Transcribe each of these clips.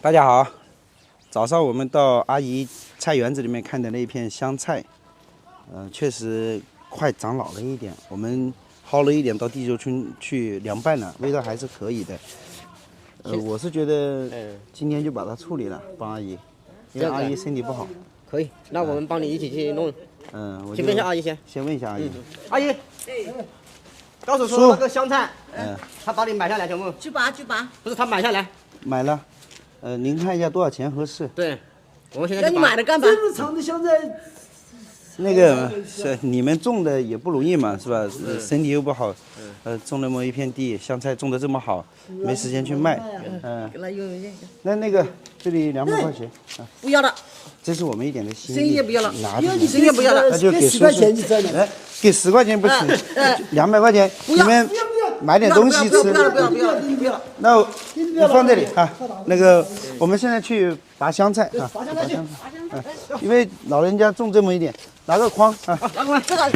大家好，早上我们到阿姨菜园子里面看的那一片香菜，确实快长老了一点。我们薅了一点到地球村去凉拌了，味道还是可以的。我是觉得今天就把它处理了，帮阿姨，因为阿姨身体不好。可以，那我们帮你一起去弄。我先问一下阿姨先。先问一下阿姨。阿姨，高手说那个香菜，他帮你买下来全部。去拔。不是他买下来。买了。您看一下多少钱合适？对，我们现在。那你买了干嘛？这么长的香菜。那个是你们种的也不容易嘛，是吧？身体又不好，种那么一片地，香菜种的这么好，没时间去卖，那个这里200块钱，不要了，这是我们一点的心意，生意不要了，拿着，生意不要了，那就给10块钱就赚了，给10块钱不行，200块钱，你们买点东西吃，不要，那你放这里啊，那个我们现在去拔香菜啊，拔香菜，因为老人家种这么一点。拿个筐啊！拿个筐，这个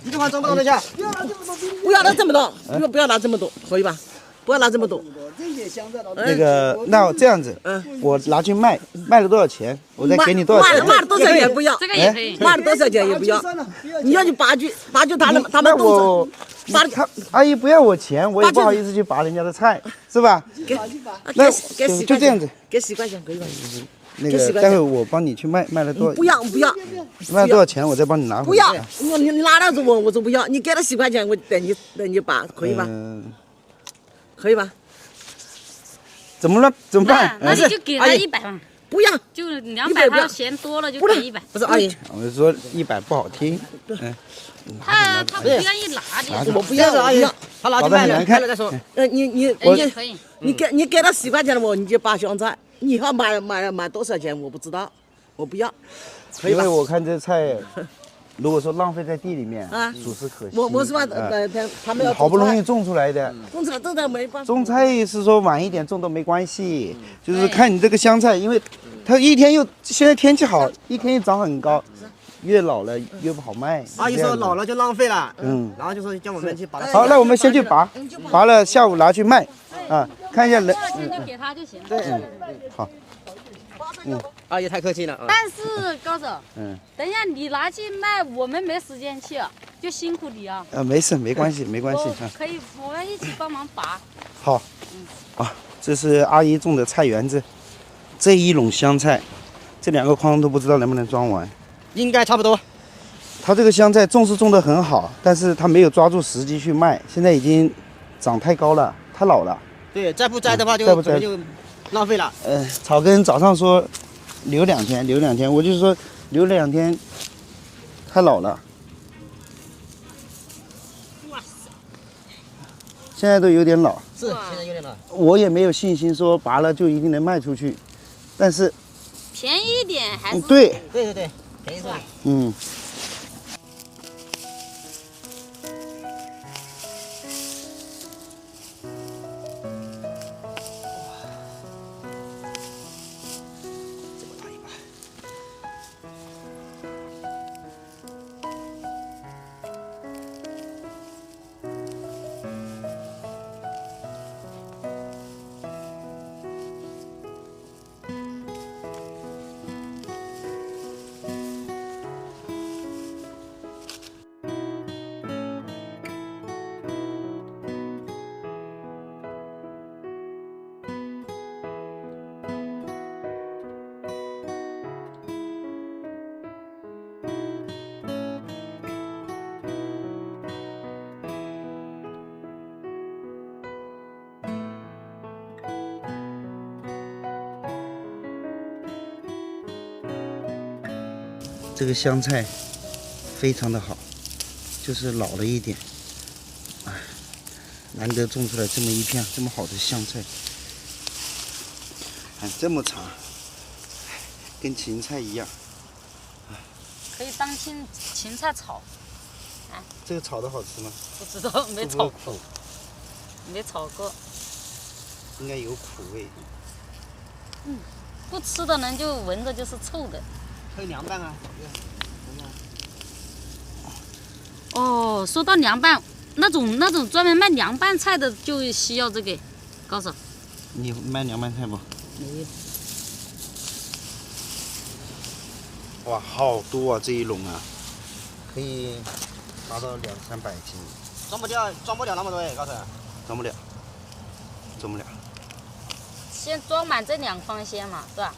一个筐装不装得下？不要拿这么多，不要拿这么多，可以吧？不要拿这么多。那个，那这样子，我拿去卖，卖了多少钱，我再给你多少钱。卖了多少钱也不要，这个也可以。卖了多少钱也不要。你要去拔去他们我阿姨不要我钱，我也不好意思去拔人家的菜，是吧？那就这样子，给10块钱可以吧？那个，待会我帮你去卖，卖了多少？不要，卖了多少钱，我再帮你拿回来。不要，你拿到我说不要，你给他10块钱，我等你拔，可以吧？可以吧？怎么了？怎么办？那你就给他100吧。不要，就200，他嫌多了就给100。不是阿姨，我说100不好听，他不愿意拿的。我不要，阿姨，他拿去卖了，卖了再说。你给他10块钱了，你就拔香菜。你要买多少钱？我不知道，我不要，可以吧？因为我看这菜，如果说浪费在地里面，属实可惜。我是吧？他们要好不容易种出来的，种出来这没办法。种菜是说晚一点种都没关系，就是看你这个香菜，因为它现在天气好，一天又长很高，越老了越不好卖。阿姨说老了就浪费了，然后就说叫我们去拔。好，那我们先去拔，拔了下午拿去卖，啊，看一下人。多少钱就给他就行。对，好。阿姨太客气了。但是高手，等一下你拿去卖，我们没时间去，就辛苦你啊。没事，没关系，没关系。可以，我们一起帮忙拔。好。这是阿姨种的菜园子，这一垄香菜，这2个筐都不知道能不能装完。应该差不多。它这个香菜种是种得很好，但是它没有抓住时机去卖，现在已经长太高了，太老了。对，再不摘的话就浪费了。草根早上说留2天，我就说留2天，太老了。哇塞！现在都有点老。是，现在有点老。我也没有信心说拔了就一定能卖出去，但是便宜一点还是对，便宜点。这个香菜非常的好，就是老了一点，难得种出来这么一片这么好的香菜，看这么长，跟芹菜一样。可以当芹菜炒。这个炒的好吃吗？不知道，没炒过。没炒过。应该有苦味。不吃的人就闻着就是臭的。可以凉拌啊。哦，说到凉拌，那种专门卖凉拌菜的就需要这个，高手。你卖凉拌菜不？没有。哇，好多啊！这一笼啊，可以达到200-300斤。装不掉那么多哎，高头。装不了，装不了。先装满这2筐先嘛，是吧？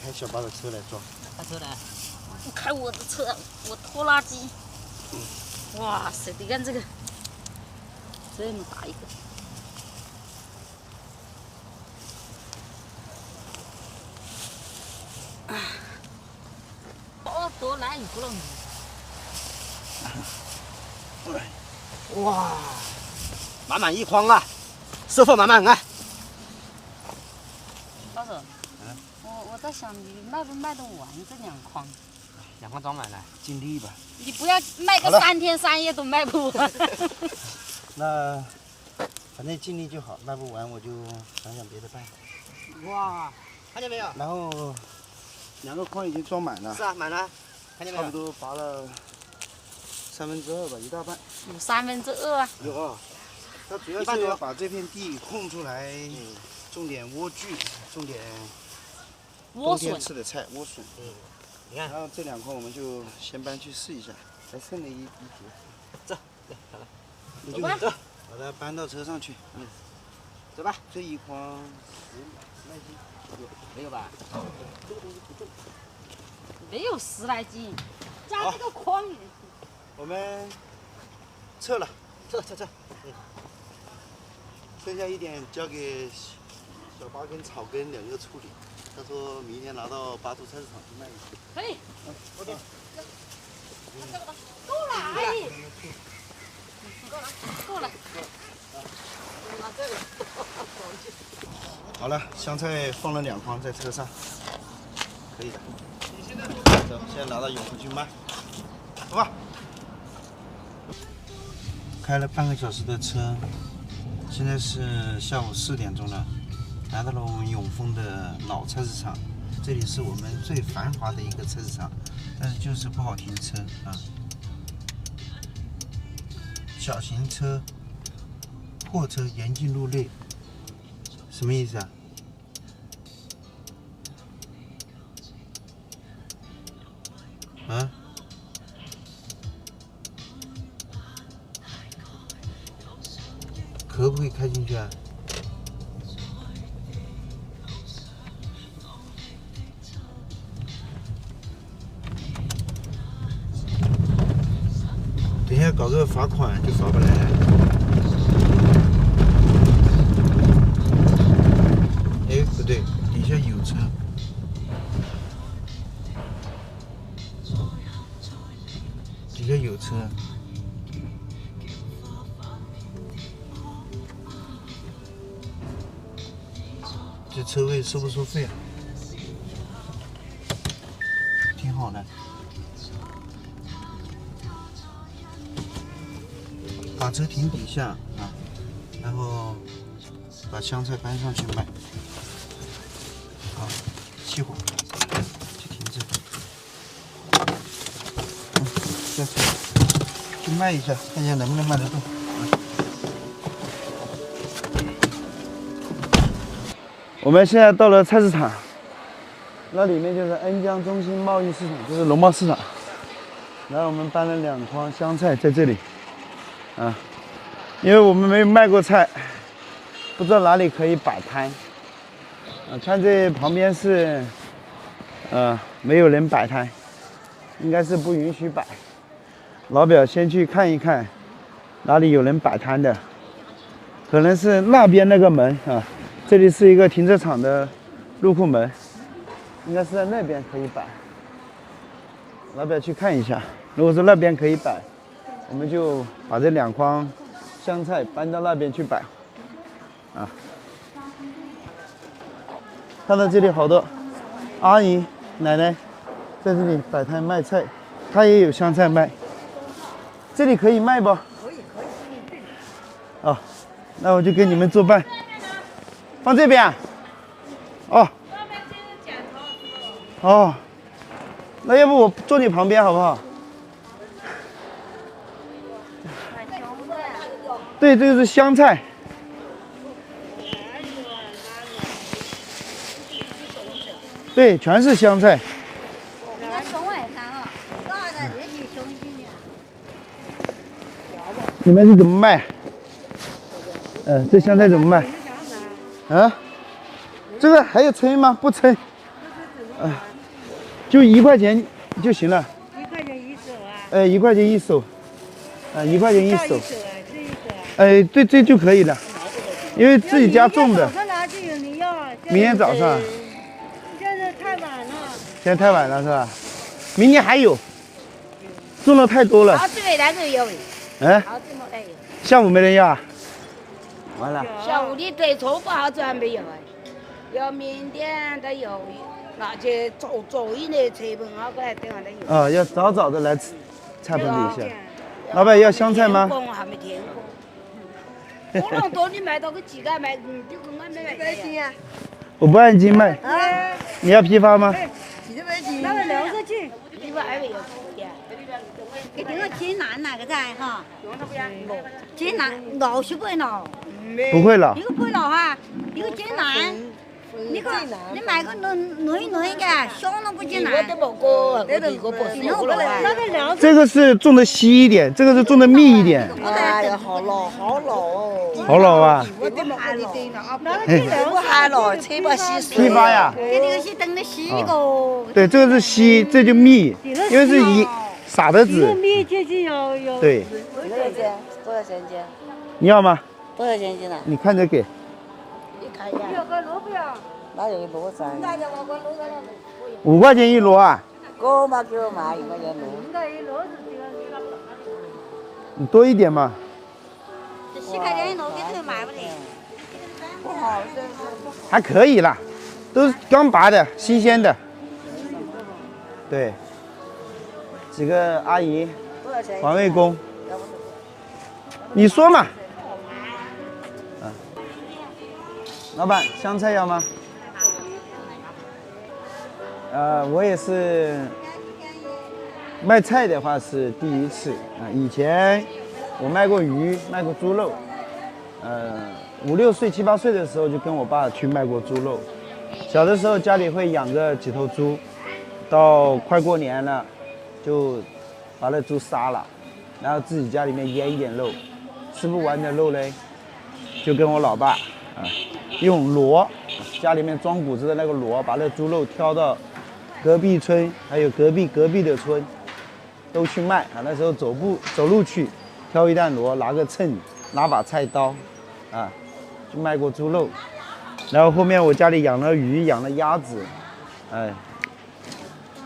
开小巴的车来装。开车来。不开我的车，我拖拉机。哇塞，你看这个，这么大一个。好多来一个了。哇，满满一筐啊！师傅慢慢来。高手，我在想你卖不卖得完这2筐2筐装满了。尽力吧。你不要卖个3天3夜都卖不完。那反正尽力就好，卖不完我就想想别的办法。哇，看见没有？然后2个筐已经装满了。是啊，满了。看见没有？差不多拔了2/3吧，1大半。有2/3啊。有啊。它主要是要把这片地空出来，种点莴苣，种点冬天吃的菜，莴笋。你看。然后这2筐我们就先搬去试一下，还剩了一节。走，对，好了。走吧。走，把它搬到车上去。走吧。这一筐10来斤。没有吧？没有10来斤，加这个筐也行。我们撤了，撤。剩下一点交给小巴跟草根2个处理。他说明天拿到巴图菜市场去卖。可以。OK。够了，阿姨。够了。拿这个。好了，香菜放了2筐在车上，可以的。走，现在拿到永福去卖，走吧。开了半个小时的车，现在是下午4点钟了，来到了我们永丰的老菜市场。这里是我们最繁华的一个菜市场，但是就是不好停车啊。小型车、货车严禁入内，什么意思啊？啊？可不可以开进去啊？等一下搞个罚款就罚不来了。哎，不对，底下有车。底下有车。这车位收不收费啊？挺好的。把车停底下啊，然后把香菜搬上去卖。好，熄火，就停这。下车去卖一下，看一下能不能卖得动。我们现在到了菜市场，那里面就是恩江中心贸易市场，就是农贸市场。然后我们搬了2筐香菜在这里，啊，因为我们没有卖过菜，不知道哪里可以摆摊。看这旁边是，没有人摆摊，应该是不允许摆。老表先去看一看，哪里有人摆摊的，可能是那边那个门啊。这里是一个停车场的入库门，应该是在那边可以摆。老表去看一下，如果说那边可以摆，我们就把这2筐香菜搬到那边去摆。啊，看到这里好多阿姨、奶奶在这里摆摊卖菜，她也有香菜卖。这里可以卖不？可以。哦，那我就跟你们作伴。放这边啊？哦。哦，那要不我坐你旁边好不好？对，这个是香菜。对，全是香菜。你们是怎么卖？这香菜怎么卖？啊？这个还要称吗？不称。就1块钱就行了。1块钱一手啊？ 1块钱一手。1块钱一手。这一手啊？对，这就可以了，因为自己家种的。早上拿就有人要。明天早上。现在太晚了。现在太晚了是吧？明年还有。种的太多了。好，这个那个有。哎。好，这么哎。下午没人要啊？完了。下午你对错不好转没有哎？要明天都有，那去早一点成本好过来，等下都有。要早早的来菜棚底下。老板要香菜吗？还没填过。可能多你卖到个几个卖，就跟俺没卖一样。我不按斤卖。你要批发吗？那个留着去。批发还没有呀。一定要煎烂那个菜哈，煎烂老是不会老，不会老。一个不会老哈，一个煎烂，你买个嫩的，香都不煎烂。这个是种的稀一点，这个是种的密一点。哎呀，好老，好老哦。好老啊！我的妈呀！我还老，车把稀批发呀？这个是等的稀个。对，这个是稀，这就密，因为是撒的籽。米就是有。对。多少钱斤？你要吗？多少钱斤呢？你看着给。你看一下。有个萝卜呀？哪有萝卜噻？5块钱一箩啊？哥嘛给我买1块钱箩。你多一点嘛。这10块钱一箩，给这个买不得。不好，还可以啦，都是刚拔的，新鲜的。对。几个阿姨，环卫工，你说嘛？老板，香菜要吗？我也是卖菜的话是第一次啊。以前我卖过鱼，卖过猪肉。5、6岁、7、8岁的时候就跟我爸去卖过猪肉。小的时候家里会养个几头猪，到快过年了。就把那猪杀了，然后自己家里面腌一点肉，吃不完的肉嘞，就跟我老爸用箩，家里面装谷子的那个箩，把那猪肉挑到隔壁村，还有隔壁的村，都去卖啊。那时候走路去，挑一担箩，拿个秤，拿把菜刀，就卖过猪肉。然后后面我家里养了鱼，养了鸭子，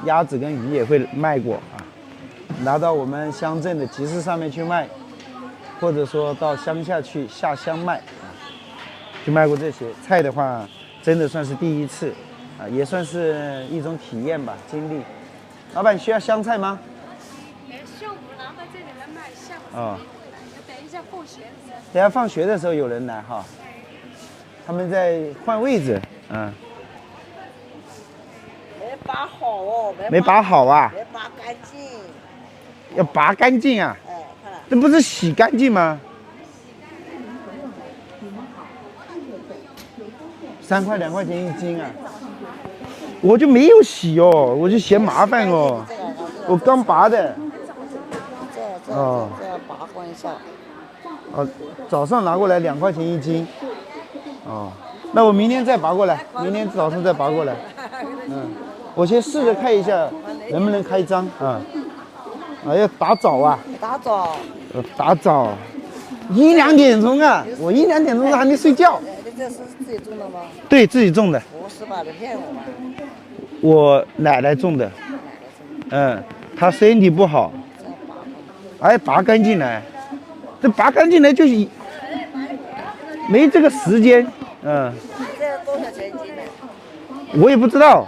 鸭子跟鱼也会卖过啊，拿到我们乡镇的集市上面去卖，或者说到乡下去下乡卖就卖过这些菜的话，真的算是第一次也算是一种体验吧，经历。老板需要香菜吗？下午拿到这里来卖，下午。等一下放学的时候。等下放学的时候有人来哈，他们在换位置，没拔好哦，没拔好啊，没拔干净，要拔干净啊，看了，这不是洗干净吗？3块2块钱一斤啊，我就没有洗哦，我就嫌麻烦哦，我刚拔的。这样拔光一下。早上拿过来2块钱一斤，那我明天再拔过来，明天早上再拔过来，我先试着看一下能不能开张要打枣啊，打枣，1、2点钟啊，我1、2点钟还没睡觉。你这是自己种的吗？对自己种的。不是吧？你骗我吧？我奶奶种的，她身体不好，拔干净来，这拔干净来就是没这个时间，这多少钱一斤呢？我也不知道，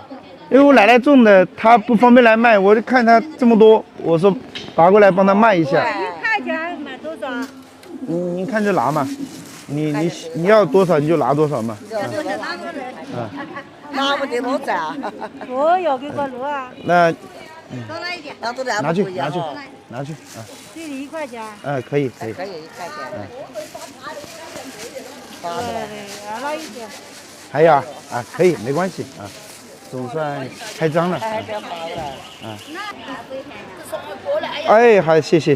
因为我奶奶种的，她不方便来卖，我就看她这么多，我说拔过来帮她卖一下。1块钱买多少？您看着拿嘛，你要多少你就拿多少嘛。拿不得多在啊。我有这个箩啊。那多来一点。拿去这里1块钱。可以。可以1块钱。对，拿了一点。还有可以没关系总算开张了。那哎，好，谢谢。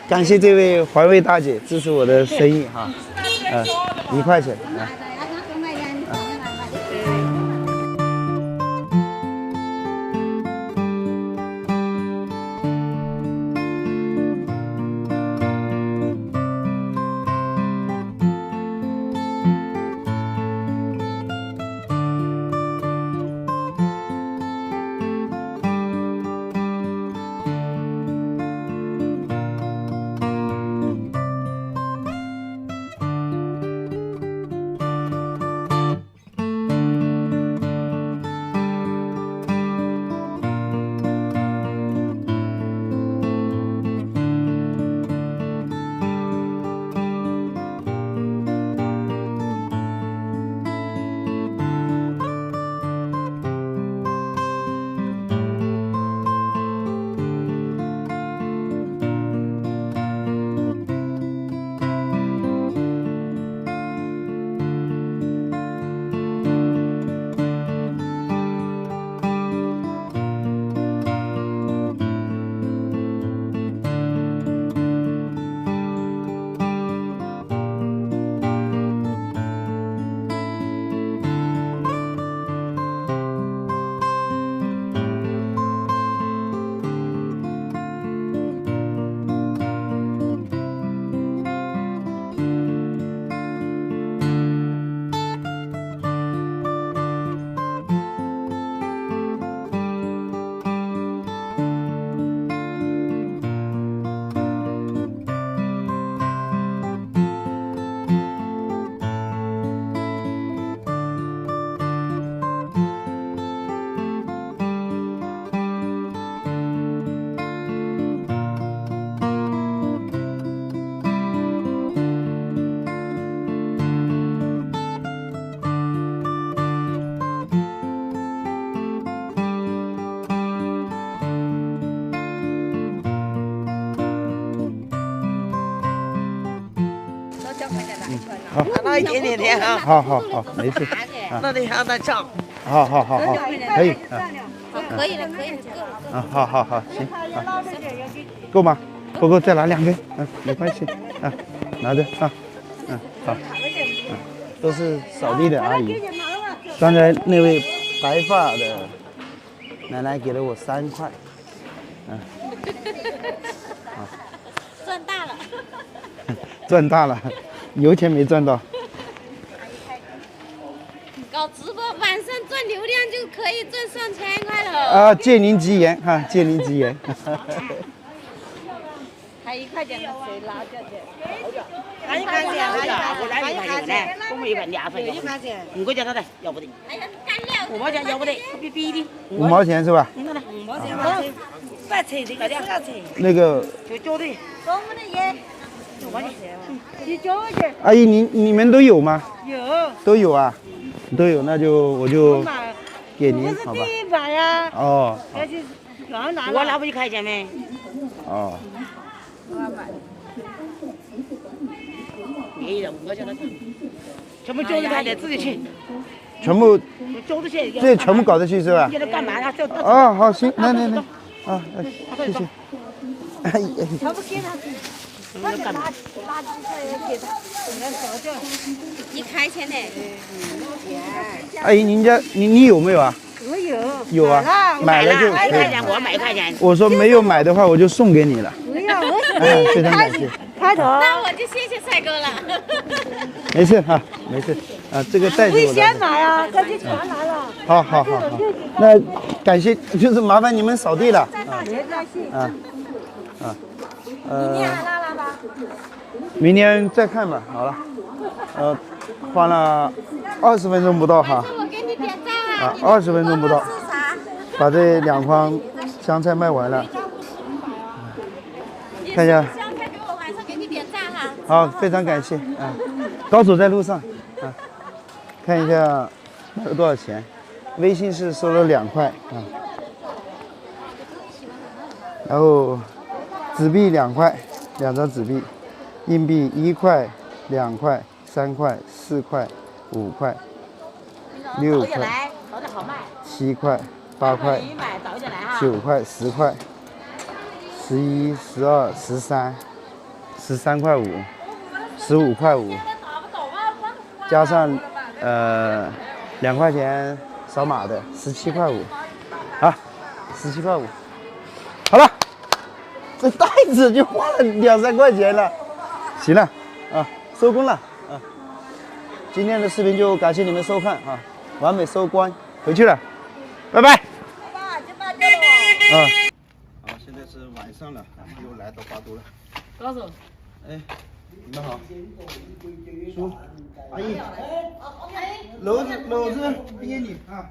感谢这位环卫大姐支持我的生意哈。1块钱。拿一点点啊。好，没事。那你还在账？好，可以。可以了，够了。好，行，够吗？不够再拿2根，没关系，拿着啊，好，都是扫地的阿姨。刚才那位白发的奶奶给了我3块，赚大了。赚大了，油钱没赚到。搞直播晚上赚流量就可以赚上千块了。啊，借您吉言哈，借您吉言。还1块钱的谁拿下去？拿1块钱，我拿1块钱嘞，我们2份，1块钱，5块钱他的，要不得。哎呀，干料。5毛钱要不得，逼的。 5毛钱是吧？ 5毛钱，饭菜的，4样菜。那个。就交的。我们的也。5毛钱。你交去。阿姨，你们都有吗？有。都有啊，都有，那就我就给您，好吧？第一把呀。哦。我拿不1块钱没？哦。便宜了5毛钱的，全部交给他的，自己去。全部。交得去。这全部搞得去是吧？你干嘛呢？哦，好，行，来，啊，谢谢。哎，全部给他。 垃圾菜也给他，1块钱的。阿姨，您家你有没有啊？我有。有啊，买了就可以。我买1块钱。我说没有买的话，我就送给你了。不要，我非常感谢。开头。那我就谢谢帅哥了。没事哈，没事啊，这个袋子我我先买啊，这就全来了。好，那感谢，就是麻烦你们扫地了。没关系。明天还拉吧？明天再看吧。好了，花了20分钟不到哈。我给你点赞啊，20分钟不到，把这2筐香菜卖完了。看一下。香菜给我晚上给你点赞哈。好，非常感谢啊。高手在路上啊，看一下卖了多少钱。微信是收了2块啊，然后。 纸币2块，2张纸币，硬币1块、2块、3块、4块、5块、6块。的好卖。7块、8块、你买早一点来哈。 9块、10块、11、12、13块5、15块5，加上2块钱扫码的17块5，啊，17块5，好了，这袋子就花了2、3块钱了，行了，啊，收工了，啊，今天的视频就感谢你们收看啊，完美收官，回去了，拜拜。啊，好，现在是晚上了，又来到巴都了。高手，哎，你们好，叔，阿姨，楼子给你啊。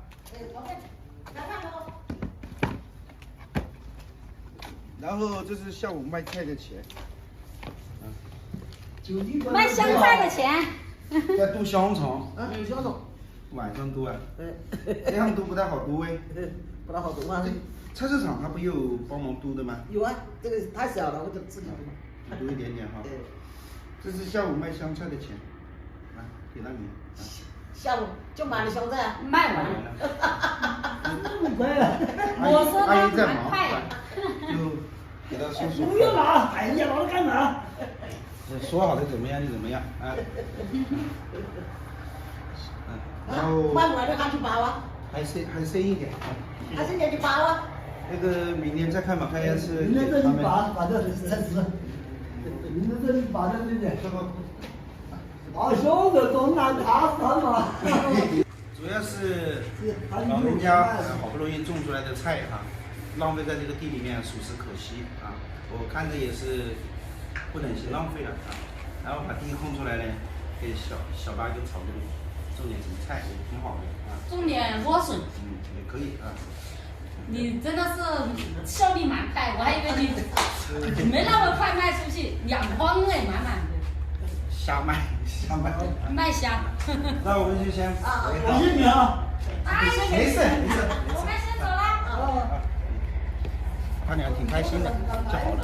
然后这是下午卖菜的钱，卖香菜的钱。在剁香肠，有香肠，晚上剁啊，这样剁不太好剁哎。不大好懂吗？菜市场他不有帮忙剁的吗？有啊，这个太小了，我就自己多一点点哈。这是下午卖香菜的钱，来给到你。下午就买了香菜，卖完了。我说阿姨在忙，就给他叔叔。不用拿，哎呀，拿着干嘛？说好的怎么样就怎么样啊。然后卖完了还去包啊，还剩一点。还剩点去包啊。那个明天再看吧，看一下是明天这给他们。里把这30，明天这里把这里的。老兄弟总拿他什么？主要是老人家好不容易种出来的菜啊，浪费在这个地里面，属实可惜啊。我看着也是不忍心浪费了啊。然后把地空出来呢，给小八就炒种点什么菜也挺好的啊。种点莴笋，也可以啊。你真的是效率蛮快，我还以为你没那么快卖出去，2筐哎，满满的。瞎卖。卖虾。那我们就先感谢你啊！没事。我们先走了。他俩挺开心的，就好了。